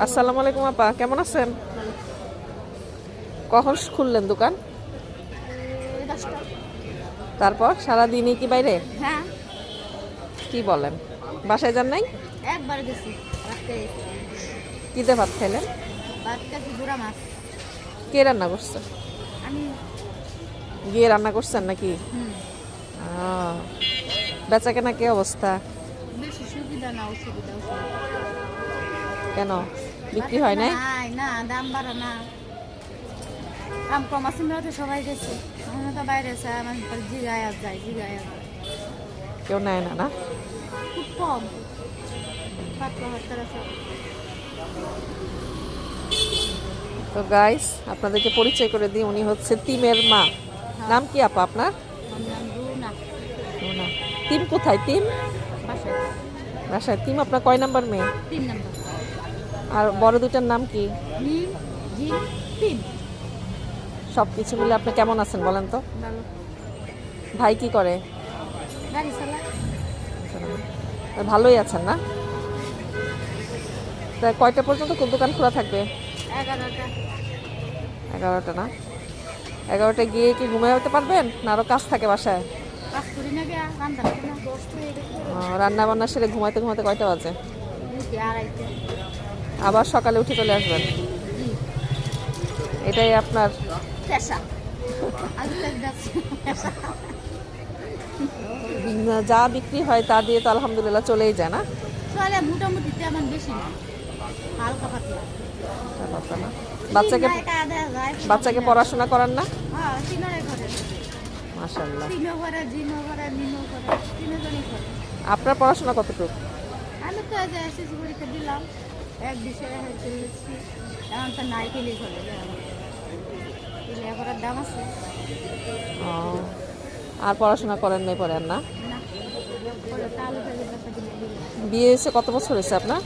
আসসালামু আলাইকুম আপা, কেমন আছেন? কখন খুললেন দোকান? তারপর সারাদিনই কি বাইরে? হ্যাঁ, কি বলেন, বাসায় যান নাই? একবার গেছি রাতে। কি দিয়ে ভাত খাইলেন? ভাত খাইছি গুড়া মাছ। কে রান্না করছে? আমি গিয়ে রান্না করছেন নাকি? হুম, বেচা কেনা কি অবস্থা? বেশি সুবিধা না অসুবিধা কেন বিক্রি হয় নাই? না, দাম বাড়া না। দাম কম আছে তো সবাই গেছে। আমরা তো বাইরে আছে, আমার জিগায় যায়। কেউ নেয় না না? খুব কম। পাতলা হাতের আছে। তো গাইস, আপনাদেরকে পরিচয় করে দিই, উনি হচ্ছে তিমের মা। নাম কি আপা আপনার? আমার নাম রুনা। রুনা। তিম কোথায়? তিম বাসায় বাসায়। তিম আপনার কয় নাম্বার মেয়ে? 3 নম্বর। আর বড় দুটার নাম কি? মিম, জিম, তিন। সব কিছু মিলে আপনি কেমন আছেন বলেন তো? ভালো। ভাই কি করে? গাড়ি চালা। ভালোই আছেন না? তা কয়টা পর্যন্ত কোন দোকান খোলা থাকবে? 11টা। 11টা না? 11টায় গিয়ে কি ঘুমিয়ে যেতে পারবেন, না আরও কাজ থাকে বাসায়? কাজ করি না গিয়া রান্না করি না, কষ্ট হয়ে গেছে। রান্না বান্না সেরে ঘুমাইতে ঘুমাতে কয়টা বাজে? 2টা, 2:30। আবার সকালে উঠে চলে আসবেন? জি, এটাই আপনার পেশা। আজ থেকে যাচ্ছি পেশা। যা বিক্রি হয় তা দিয়ে তো আলহামদুলিল্লাহ চলেই যায় না? চলে মোটামুটি, তেমন বেশি না, হালকা পাতলা। ব্যাপারটা না। বাচ্চাকে বাচ্চাকে পড়াশোনা করান না? হ্যাঁ, তিনজনে করে। মাশাআল্লাহ। তিনও করে, জিমও করে, মিমও করে, তিনজনই করে। আপনার পড়াশোনা কতটুকু? আমি তো আজ এসএসসি পরীক্ষা দিলাম, এক বিষয়ে হয়েছে লিখছি। এখন তো নাইকেলই করে, লেখাপড়ার দাম আছে ও, আর পড়াশোনা করেন নাই পরে আর না? না। পরে তালু থেকে ব্যবসা কিনে দিলাম। বিয়ে হয়েছে কত বছর হয়েছে আপনার?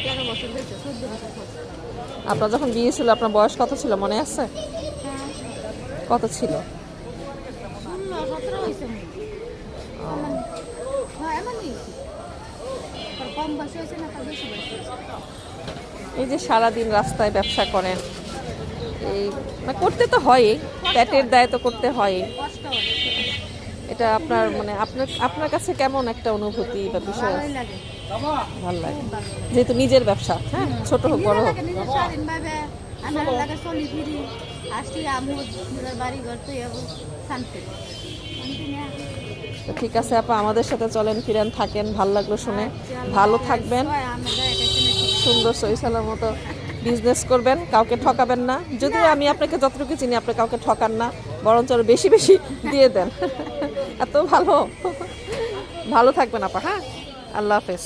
13 বছর হয়েছে, 14 বছর হয়েছে। আপনার যখন বিয়ে ছিল আপনার বয়স কত ছিল মনে আছে? হ্যাঁ, কত ছিল? 16-17 হয়েছে মনে হয়। হ্যাঁ, এমনই। তার কম বয়সে হয়েছে না, তার বেশি বয়সে হয়েছে। এই যে সারাদিন রাস্তায় ব্যবসা করেন, এই মানে করতে তো হয়ই, পেটের দায় তো করতে হয়ই। কষ্ট হয়, এটা আপনার মানে আপনার আপনার কাছে কেমন একটা অনুভূতি বা বিষয়? ভালোই লাগে। ভালো লাগে খুব ভালো লাগে। যেহেতু নিজের ব্যবসা, হ্যাঁ, ছোট হোক বড় হোক। নিজের স্বাধীনভাবে আমার লাগে চলি ফিরি, আসি আমু নিজের বাড়ি ঘর তো যাবো, শান্তি শান্তি না। তো ঠিক আছে আপা, আমাদের সাথে চলেন ফিরেন থাকেন, ভালো লাগলো শুনে। ভালো থাকবেন, সুন্দর সহিসালার মতো বিজনেস করবেন, কাউকে ঠকাবেন না। যদিও আমি আপনাকে যতটুকু চিনি আপনি কাউকে ঠকান না, বরঞ্চ আরো বেশি বেশি দিয়ে দেন। এত ভালো। ভালো থাকবেন আপা, হ্যাঁ, আল্লাহ হাফেজ।